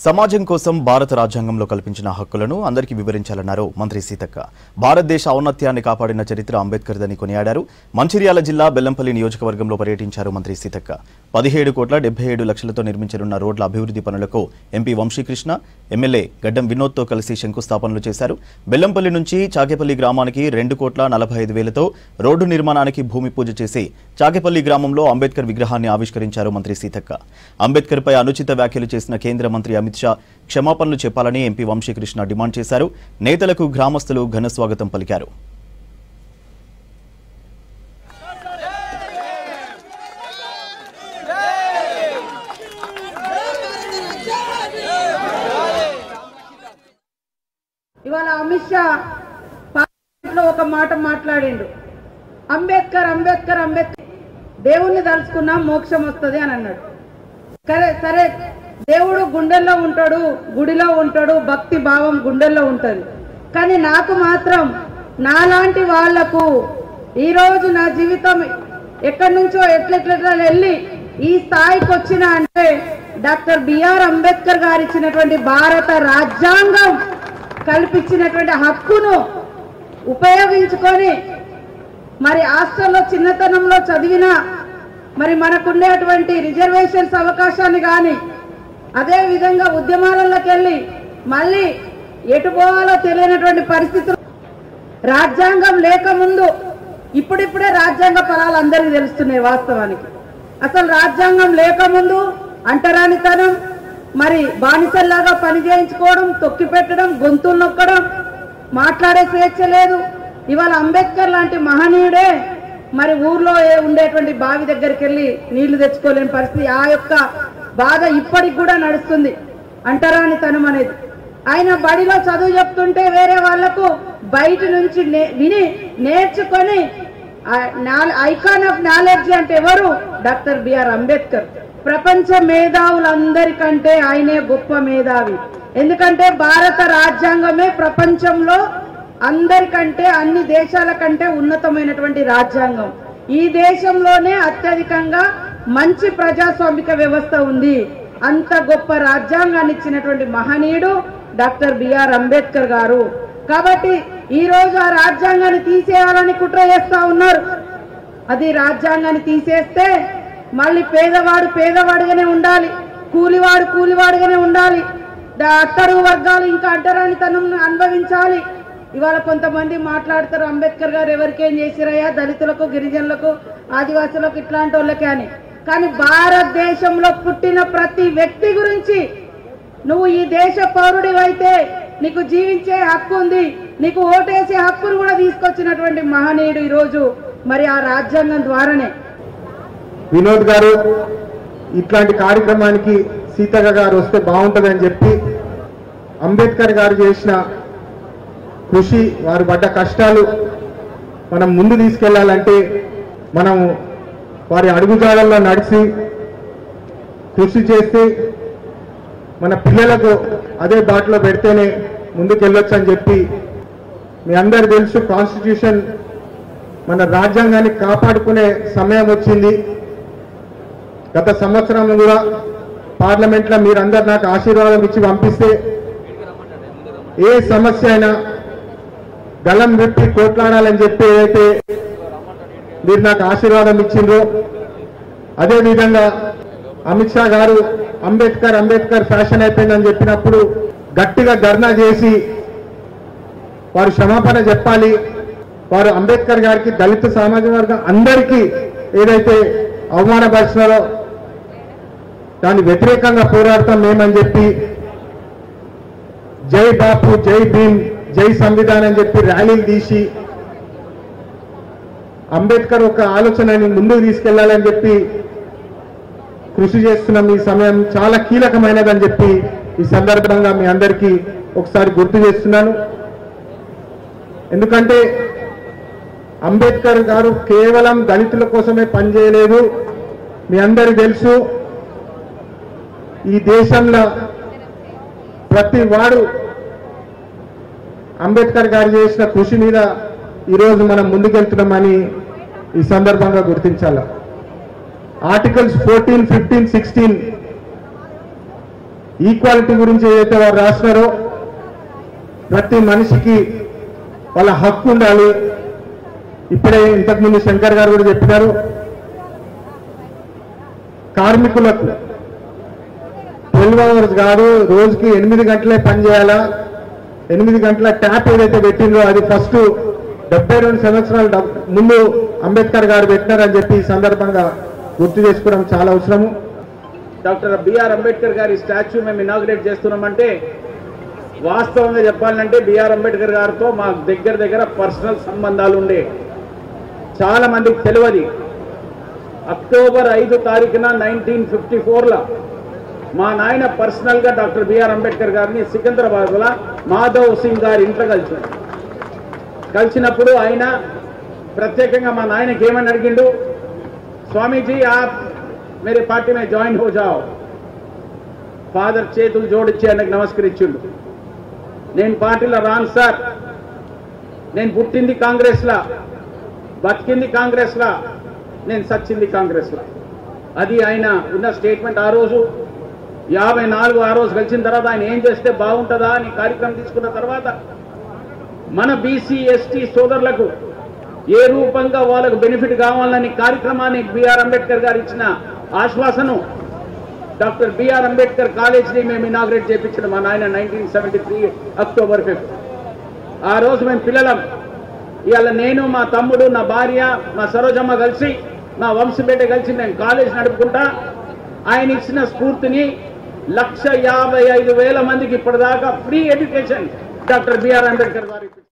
సమాజం కోసం భారత రాజ్యాంగంలో కల్పించిన హక్కులను అందరికీ వివరించాలన్నారు మంత్రి సీతక్క. భారతదేశ ఔన్నత్యాన్ని కాపాడిన చరిత్ర అంబేద్కర్దని కొనియాడారు. మంచిర్యాల జిల్లా బెల్లంపల్లి నియోజకవర్గంలో పర్యటించారు మంత్రి సీతక్క. 17,77,00,000తో నిర్మించనున్న రోడ్ల అభివృద్ధి పనులకు ఎంపీ వంశీకృష్ణ, ఎమ్మెల్యే గడ్డం వినోద్తో కలిసి శంకుస్థాపనలు చేశారు. బెల్లంపల్లి నుంచి చాకేపల్లి గ్రామానికి 2,45,00,000తో రోడ్డు నిర్మాణానికి భూమి పూజ చేసి చాకేపల్లి గ్రామంలో అంబేద్కర్ విగ్రహాన్ని ఆవిష్కరించారు మంత్రి సీతక్క. అంబేద్కర్పై అనుచిత వ్యాఖ్యలు చేసిన కేంద్ర మంత్రి అమిత్ షా క్షమాపణలు చెప్పాలని ఎంపీ వంశీకృష్ణ డిమాండ్ చేశారు. నేతలకు గ్రామస్తులు ఘన స్వాగతం పలికారు. ఇవాళ అమిత్ షా పార్లమెంట్లో ఒక మాట మాట్లాడిండు. అంబేద్కర్ అంబేద్కర్ అంబేద్కర్ దేవుణ్ణి తలుచుకున్నా మోక్షం వస్తుంది అని అన్నాడు. సరే, దేవుడు గుండెల్లో ఉంటాడు, గుడిలో ఉంటాడు, భక్తి భావం గుండెల్లో ఉంటుంది. కానీ నాకు మాత్రం నాలాంటి వాళ్లకు ఈరోజు నా జీవితం ఎక్కడి నుంచో ఎట్లెట్లా వెళ్ళి ఈ స్థాయికి వచ్చిన అంటే డాక్టర్ బిఆర్ అంబేద్కర్ గారు ఇచ్చినటువంటి భారత రాజ్యాంగం కల్పించినటువంటి హక్కును ఉపయోగించుకొని మరి హాస్టల్లో చిన్నతనంలో చదివిన మరి మనకుండేటువంటి రిజర్వేషన్స్ అవకాశాన్ని కానీ అదే విధంగా ఉద్యమాలలోకి వెళ్ళి మళ్ళీ ఎటు పోవాలో తెలియనటువంటి పరిస్థితులు రాజ్యాంగం లేకముందు ఇప్పుడిప్పుడే రాజ్యాంగ ఫలాలు అందరికీ తెలుస్తున్నాయి. వాస్తవానికి అసలు రాజ్యాంగం లేకముందు అంటరానితనం, మరి బానిసల్లాగా పని చేయించుకోవడం, తొక్కి పెట్టడం, గొంతులు నొక్కడం, మాట్లాడే స్వేచ్ఛ లేదు. ఇవాళ అంబేద్కర్ లాంటి మహనీయుడే మరి ఊర్లో ఉండేటువంటి బావి దగ్గరికి వెళ్ళి నీళ్లు తెచ్చుకోలేని పరిస్థితి. ఆ యొక్క బాధ ఇప్పటికి కూడా నడుస్తుంది, అంటరానితనం అనేది. ఆయన బడిలో చదువు చెప్తుంటే వేరే వాళ్లకు బయట నుంచి విని నేర్చుకొని ఐకాన్ ఆఫ్ నాలెడ్జ్ అంటే ఎవరు? Doctor B R Ambedkar. ప్రపంచ మేధావులందరికంటే ఆయనే గొప్ప మేధావి. ఎందుకంటే భారత రాజ్యాంగమే ప్రపంచంలో అందరికంటే అన్ని దేశాల కంటే ఉన్నతమైనటువంటి రాజ్యాంగం. ఈ దేశంలోనే అత్యధికంగా మంచి ప్రజాస్వామిక వ్యవస్థ ఉంది. అంత గొప్ప రాజ్యాంగాన్ని ఇచ్చినటువంటి మహనీయుడు డాక్టర్ బిఆర్ అంబేద్కర్ గారు. కాబట్టి ఈ రోజు ఆ రాజ్యాంగాన్ని తీసేయాలని కుట్ర చేస్తా ఉన్నారు. అది రాజ్యాంగాన్ని తీసేస్తే మళ్ళీ పేదవాడు పేదవాడిగానే ఉండాలి, కూలివాడు కూలివాడిగానే ఉండాలి, అట్టడుగు వర్గాలు ఇంకా అడ్డరానితనం అనుభవించాలి. ఇవాళ కొంతమంది మాట్లాడతారు అంబేద్కర్ గారు ఎవరికేం చేసిరయ్యా దళితులకు, గిరిజనులకు, ఆదివాసులకు, ఇట్లాంటి వాళ్ళకి అని. కానీ భారతదేశంలో పుట్టిన ప్రతి వ్యక్తి గురించి నువ్వు ఈ దేశ పౌరుడివైతే నీకు జీవించే హక్కు ఉంది, నీకు ఓటేసే హక్కును కూడా తీసుకొచ్చినటువంటి మహనీయుడు ఈరోజు మరి ఆ రాజ్యాంగం ద్వారానే. వినోద్ గారు ఇట్లాంటి కార్యక్రమానికి సీతక్క గారు వస్తే బాగుంటుందని చెప్పి అంబేద్కర్ గారు చేసిన కృషి, వారు పడ్డ కష్టాలు మనం ముందు తీసుకెళ్లాలంటే మనం వారి అడుగుజాడల్లో నడిచి కృషి చేస్తే మన పిల్లలకు అదే బాటలో పెడితేనే ముందుకెళ్ళొచ్చు అని చెప్పి మీ అందరు తెలుసు. కాన్స్టిట్యూషన్ మన రాజ్యాంగాన్ని కాపాడుకునే సమయం వచ్చింది. గత సంవత్సరం కూడా పార్లమెంట్లో మీరందరూ నాకు ఆశీర్వాదం ఇచ్చి పంపిస్తే ఏ సమస్య అయినా గలం విప్పి కోట్లాడాలని చెప్పి ఏదైతే మీరు నాకు ఆశీర్వాదం ఇచ్చిండ్రో అదేవిధంగా అమిత్ షా గారు అంబేద్కర్ అంబేద్కర్ ఫ్యాషన్ అయిపోయిందని చెప్పినప్పుడు గట్టిగా ధర్నా చేసి వారు క్షమాపణ చెప్పాలి. వారు అంబేద్కర్ గారికి, దళిత సామాజిక వర్గం అందరికీ ఏదైతే అవమానపరిచినారో దాని వ్యతిరేకంగా పోరాడతాం మేమని చెప్పి జై బాపు, జై భీమ్, జై సంవిధానం అని చెప్పి ర్యాలీలు తీసి అంబేద్కర్ ఒక ఆలోచనని ముందుకు తీసుకెళ్లాలని చెప్పి కృషి చేస్తున్నాం. ఈ సమయం చాలా కీలకమైనదని చెప్పి ఈ సందర్భంగా మీ అందరికీ ఒకసారి గుర్తు చేస్తున్నాను. ఎందుకంటే అంబేద్కర్ గారు కేవలం దళితుల కోసమే పనిచేయలేదు. మీ అందరికీ తెలుసు, ఈ దేశంలో ప్రతి వాడు అంబేద్కర్ గారు చేసిన కృషి మీద ఈరోజు మనం ముందుకెళ్తున్నామని ఈ సందర్భంగా గుర్తించాలి. ఆర్టికల్స్ 14, 15, 16 ఈక్వాలిటీ గురించి ఏదైతే వారు రాసినారో ప్రతి మనిషికి వాళ్ళ హక్కు ఉండాలి. ఇప్పుడే ఇంతకుముందు శంకర్ గారు కూడా చెప్పినారు, కార్మికులకు 12 అవర్స్ కాదు, రోజుకి 8 గంటలే పని చేయాలా. 8 గంటల ట్యాప్ ఏదైతే పెట్టిందో అది ఫస్ట్ 72 సంవత్సరాల ముందు అంబేద్కర్ గారు పెట్టినారని చెప్పి ఈ సందర్భంగా గుర్తు చేసుకోవడం చాలా అవసరము. డాక్టర్ బిఆర్ అంబేద్కర్ గారి స్టాచ్యూ మేము ఇనాగ్రేట్ చేస్తున్నామంటే వాస్తవంగా చెప్పాలంటే బిఆర్ అంబేద్కర్ గారితో మా దగ్గర పర్సనల్ సంబంధాలు ఉండే. చాలా మందికి తెలియదు. అక్టోబర్ 5 తారీఖున 1954లో మా నాయన పర్సనల్గా డాక్టర్ బిఆర్ అంబేద్కర్ గారిని సికింద్రాబాద్లో మాధవ్ సింగ్ గారి ఇంట్లో కలిసినప్పుడు ఆయన ప్రత్యేకంగా మా నాయనకి ఏమని అడిగిండు, స్వామీజీ आप मेरे पार्टी में ज्वाइन हो जाओ. ఫాదర్ చేతులు జోడించి ఆయనకు నమస్కరించిండు. నేను పార్టీలో రాను సార్, నేను పుట్టింది కాంగ్రెస్లా, బతికింది కాంగ్రెస్లా, నేను సచ్చింది కాంగ్రెస్లా. అది ఆయన ఉన్న స్టేట్మెంట్. ఆ రోజు 54 ఆ రోజు కలిసిన తర్వాత ఆయన ఏం చేస్తే బాగుంటుందా అని కార్యక్రమం తీసుకున్న తర్వాత మన బీసీ ఎస్టీ సోదరులకు ఏ రూపంగా వాళ్ళకు బెనిఫిట్ కావాలని కార్యక్రమాన్ని బిఆర్ అంబేద్కర్ గారు ఇచ్చిన ఆశ్వాసన డాక్టర్ బిఆర్ అంబేద్కర్ కాలేజీని మేము ఇనాగ్రేట్ చేయించడం మా నాయన 1973 అక్టోబర్ 5. ఆ రోజు మేము పిల్లలం. ఇవాళ నేను, మా తమ్ముడు, నా భార్య, మా సరోజమ్మ కలిసి, మా వంశపేట కలిసి మేము కాలేజ్ నడుపుకుంటా ఆయన ఇచ్చిన స్ఫూర్తిని 1,55,000 మందికి ఇప్పటిదాకా free education doctor B R Ambedkar గారు